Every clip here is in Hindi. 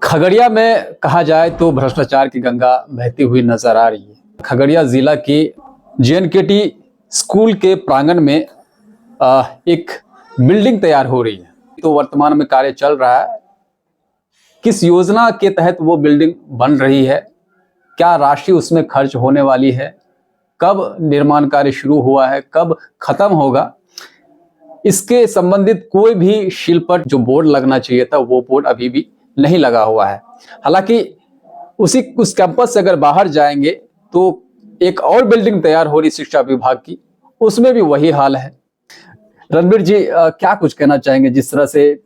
खगड़िया में कहा जाए तो भ्रष्टाचार की गंगा बहती हुई नजर आ रही है। खगड़िया जिला की JNKT स्कूल के प्रांगण में एक बिल्डिंग तैयार हो रही है, तो वर्तमान में कार्य चल रहा है। किस योजना के तहत वो बिल्डिंग बन रही है, क्या राशि उसमें खर्च होने वाली है, कब निर्माण कार्य शुरू हुआ है, कब खत्म होगा, इसके संबंधित कोई भी शिलपट जो बोर्ड लगना चाहिए था वो बोर्ड अभी भी नहीं लगा हुआ है। हालांकि उस कैंपस से अगर बाहर जाएंगे तो एक और बिल्डिंग तैयार हो रही शिक्षा विभाग की, उसमें भी वही हाल है। रणबीर जी, क्या कुछ कहना चाहेंगे? जिस तरह से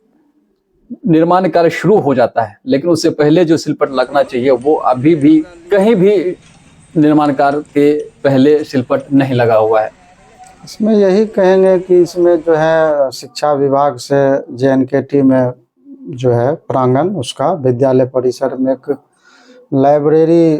निर्माण कार्य शुरू हो जाता है लेकिन उससे पहले जो शिलपट लगना चाहिए वो अभी भी कहीं भी निर्माण कार्य के पहले शिलपट नहीं लगा हुआ है। इसमें यही कहेंगे कि इसमें जो है शिक्षा विभाग से JNKT में जो है प्रांगण उसका विद्यालय परिसर में एक लाइब्रेरी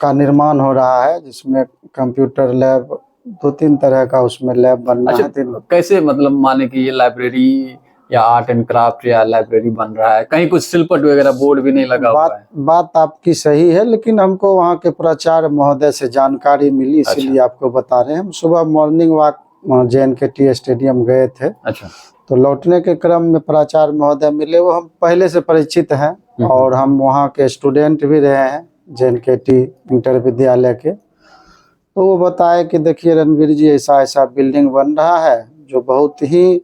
का निर्माण हो रहा है, जिसमें कंप्यूटर लैब 2-3 तरह का उसमें लैब बनना है। कैसे मतलब माने कि ये लाइब्रेरी या आर्ट एंड क्राफ्ट या लाइब्रेरी बन रहा है, कहीं कुछ शिलपट वगैरह बोर्ड भी नहीं लगा हुआ है? बात आपकी सही है, लेकिन हमको वहाँ के प्राचार्य महोदय से जानकारी मिली, इसीलिए आपको बता रहे हैं। हम सुबह मॉर्निंग वॉक JNKT स्टेडियम गए थे। अच्छा। तो लौटने के क्रम में प्राचार्य महोदय मिले, वो हम पहले से परिचित हैं और हम वहाँ के स्टूडेंट भी रहे हैं JNKT इंटर विद्यालय के। तो वो बताए कि देखिए रणबीर जी, ऐसा ऐसा बिल्डिंग बन रहा है जो बहुत ही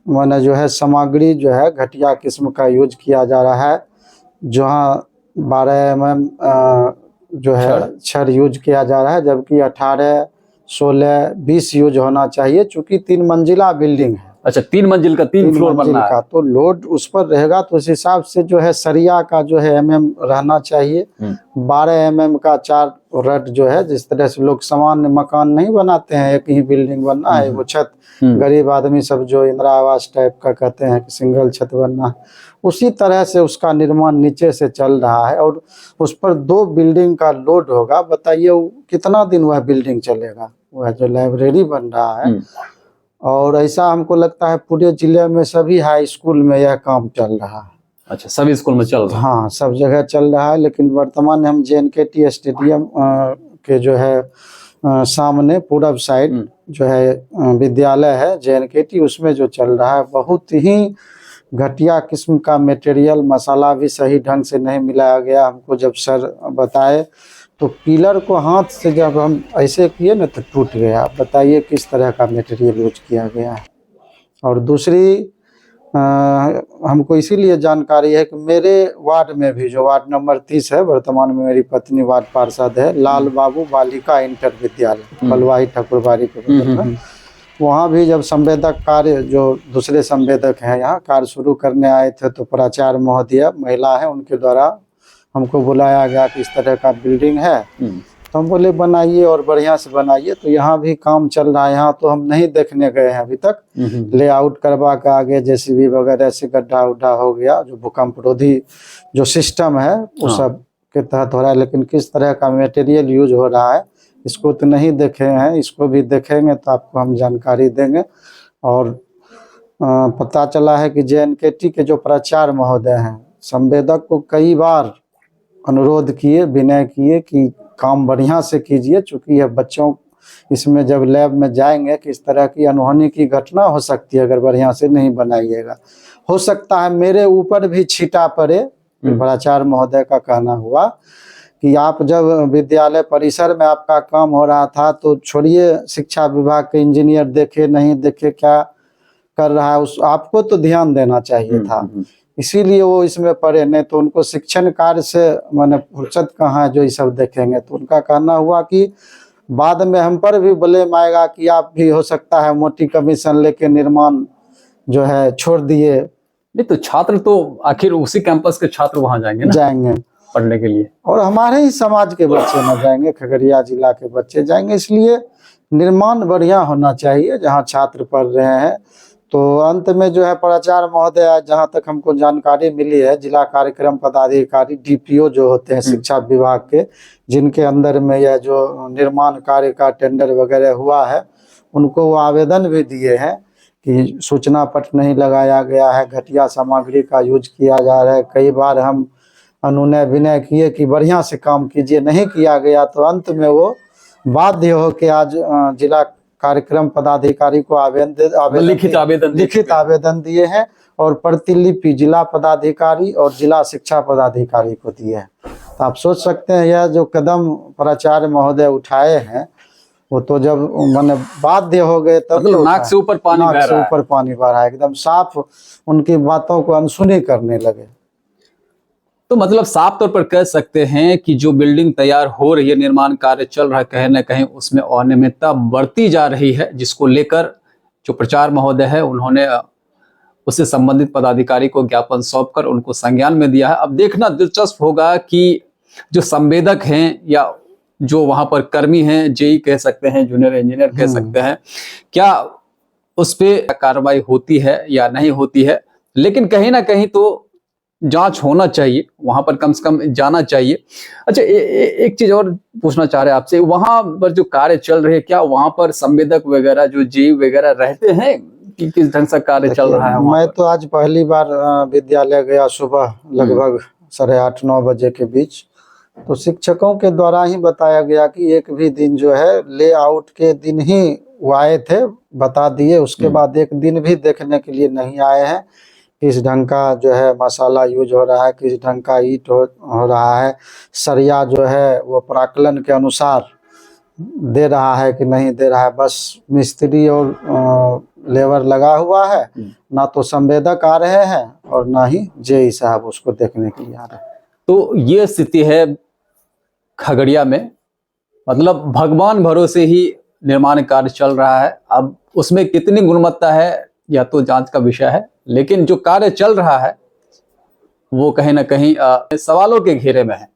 माने जो है सामग्री जो है घटिया किस्म का यूज किया जा रहा है। जहाँ 12 mm जो है छड़ यूज किया जा रहा है, जबकि 18, 16, 20 यूज होना चाहिए, चूंकि 3 मंजिला बिल्डिंग है। अच्छा, 3 मंजिल का 3 फ्लोर बनना है। तो लोड उस पर रहेगा, तो उस हिसाब से जो है सरिया का जो है MM रहना चाहिए। 12 mm का 4 रड जो है, जिस तरह से लोग सामान्य मकान नहीं बनाते हैं, एक ही बिल्डिंग बनना है, वो छत गरीब आदमी सब जो इंदिरा आवास टाइप का कहते हैं कि सिंगल छत बनना है, उसी तरह से उसका निर्माण नीचे से चल रहा है और उस पर 2 बिल्डिंग का लोड होगा। बताइए कितना दिन वह बिल्डिंग चलेगा, वह जो लाइब्रेरी बन रहा है। और ऐसा हमको लगता है पूरे जिले में सभी हाई स्कूल में यह काम चल रहा है। अच्छा, सभी स्कूल में चल रहा है? हाँ, सब जगह चल रहा है, लेकिन वर्तमान हम JNKT स्टेडियम के जो है सामने पूरब साइड जो है विद्यालय है JNKT, उसमें जो चल रहा है बहुत ही घटिया किस्म का मटेरियल, मसाला भी सही ढंग से नहीं मिलाया गया। हमको जब सर बताए तो पिलर को हाथ से जब हम ऐसे किए ना तो टूट गया। बताइए किस तरह का मटेरियल यूज किया गया है। और दूसरी हमको इसीलिए जानकारी है कि मेरे वार्ड में भी, जो वार्ड नंबर 30 है, वर्तमान में मेरी पत्नी वार्ड पार्षद है, लाल बाबू बालिका इंटर विद्यालय फलवाही ठाकुरबाड़ी के बगल में, वहाँ भी जब संवेदक कार्य, जो दूसरे संवेदक हैं यहाँ कार्य शुरू करने आए थे, तो प्राचार्य महोदय महिला है, उनके द्वारा हमको बुलाया गया कि इस तरह का बिल्डिंग है। तो हम बोले बनाइए और बढ़िया से बनाइए। तो यहाँ भी काम चल रहा है। यहाँ तो हम नहीं देखने गए हैं अभी तक, लेआउट करवा के आगे JCB वगैरह से गड्ढा उड्ढा हो गया, जो भूकंप रोधी जो सिस्टम है वो सब के तहत हो रहा है। लेकिन किस तरह का मटेरियल यूज हो रहा है इसको तो नहीं देखे हैं, इसको भी देखेंगे तो आपको हम जानकारी देंगे। और पता चला है कि JNKT के जो प्राचार्य महोदय हैं, संवेदक को कई बार अनुरोध किए, विनय किए कि काम बढ़िया से कीजिए, चूँकि यह बच्चों इसमें जब लैब में जाएंगे कि इस तरह की अनहोनी की घटना हो सकती है अगर बढ़िया से नहीं बनाइएगा। हो सकता है मेरे ऊपर भी छींटा पड़े। प्राचार्य महोदय का कहना हुआ कि आप जब विद्यालय परिसर में आपका काम हो रहा था तो छोड़िए शिक्षा विभाग के इंजीनियर देखे नहीं देखे क्या कर रहा है, उस आपको तो ध्यान देना चाहिए था, इसीलिए वो इसमें पढ़े, नहीं तो उनको शिक्षण कार्य से माने फुर्सत कहाँ है जो ये सब देखेंगे। तो उनका कहना हुआ कि बाद में हम पर भी ब्लेम आएगा कि आप भी हो सकता है मोटी कमीशन लेके निर्माण जो है छोड़ दिए। नहीं तो छात्र तो आखिर उसी कैंपस के छात्र वहाँ जाएंगे ना, जाएंगे पढ़ने के लिए, और हमारे ही समाज के बच्चे न जाएंगे, खगड़िया जिला के बच्चे जाएंगे। इसलिए निर्माण बढ़िया होना चाहिए जहाँ छात्र पढ़ रहे हैं। तो अंत में जो है प्राचार्य महोदय, जहाँ तक हमको जानकारी मिली है, जिला कार्यक्रम पदाधिकारी DPO जो होते हैं शिक्षा विभाग के, जिनके अंदर में यह जो निर्माण कार्य का टेंडर वगैरह हुआ है, उनको वो आवेदन भी दिए हैं कि सूचना पट नहीं लगाया गया है, घटिया सामग्री का यूज किया जा रहा है। कई बार हम अनुनय विनय किए कि बढ़िया से काम कीजिए, नहीं किया गया तो अंत में वो बाध्य हो के आज जिला कार्यक्रम पदाधिकारी को लिखित आवेदन दिए हैं और प्रतिलिपि जिला पदाधिकारी और जिला शिक्षा पदाधिकारी को दिए हैं। तो आप सोच सकते हैं यह जो कदम प्राचार्य महोदय उठाए हैं वो तो जब मैंने बाध्य हो गए तब मतलब नाक से ऊपर पानी बह रहा है, एकदम साफ उनकी बातों को अनसुनी करने लगे। तो मतलब साफ तौर पर कह सकते हैं कि जो बिल्डिंग तैयार हो रही है, निर्माण कार्य चल रहा है, कहीं ना कहीं उसमें अनियमितता बढ़ती जा रही है, जिसको लेकर जो प्राचार्य महोदय है उन्होंने उससे संबंधित पदाधिकारी को ज्ञापन सौंपकर उनको संज्ञान में दिया है। अब देखना दिलचस्प होगा कि जो संवेदक हैं या जो वहां पर कर्मी हैं, जेई कह सकते हैं, जूनियर इंजीनियर कह सकते हैं, क्या उस पर कार्रवाई होती है या नहीं होती है। लेकिन कहीं ना कहीं तो जांच होना चाहिए, वहां पर कम से कम जाना चाहिए। अच्छा, एक चीज और पूछना चाह रहे हैं आपसे, वहां पर जो कार्य चल रहे हैं क्या वहां पर संवेदक वगैरह जो जेई वगैरह रहते हैं कि किस ढंग से कार्य चल रहा है? मैं तो आज पहली बार विद्यालय गया सुबह लगभग 8:30-9 बजे के बीच, तो शिक्षकों के द्वारा ही बताया गया कि एक भी दिन जो है लेआउट के दिन ही वो आए थे, बता दिए, उसके बाद एक दिन भी देखने के लिए नहीं आए हैं। किस ढंग का जो है मसाला यूज हो रहा है, किस ढंग का ईंट हो रहा है, सरिया जो है वो प्राकलन के अनुसार दे रहा है कि नहीं दे रहा है। बस मिस्त्री और लेबर लगा हुआ है, ना तो संवेदक आ रहे हैं और ना ही जेई साहब उसको देखने के लिए आ रहे हैं। तो ये स्थिति है खगड़िया में, मतलब भगवान भरोसे ही निर्माण कार्य चल रहा है। अब उसमें कितनी गुणवत्ता है या तो जांच का विषय है, लेकिन जो कार्य चल रहा है वो कहीं ना कहीं सवालों के घेरे में है।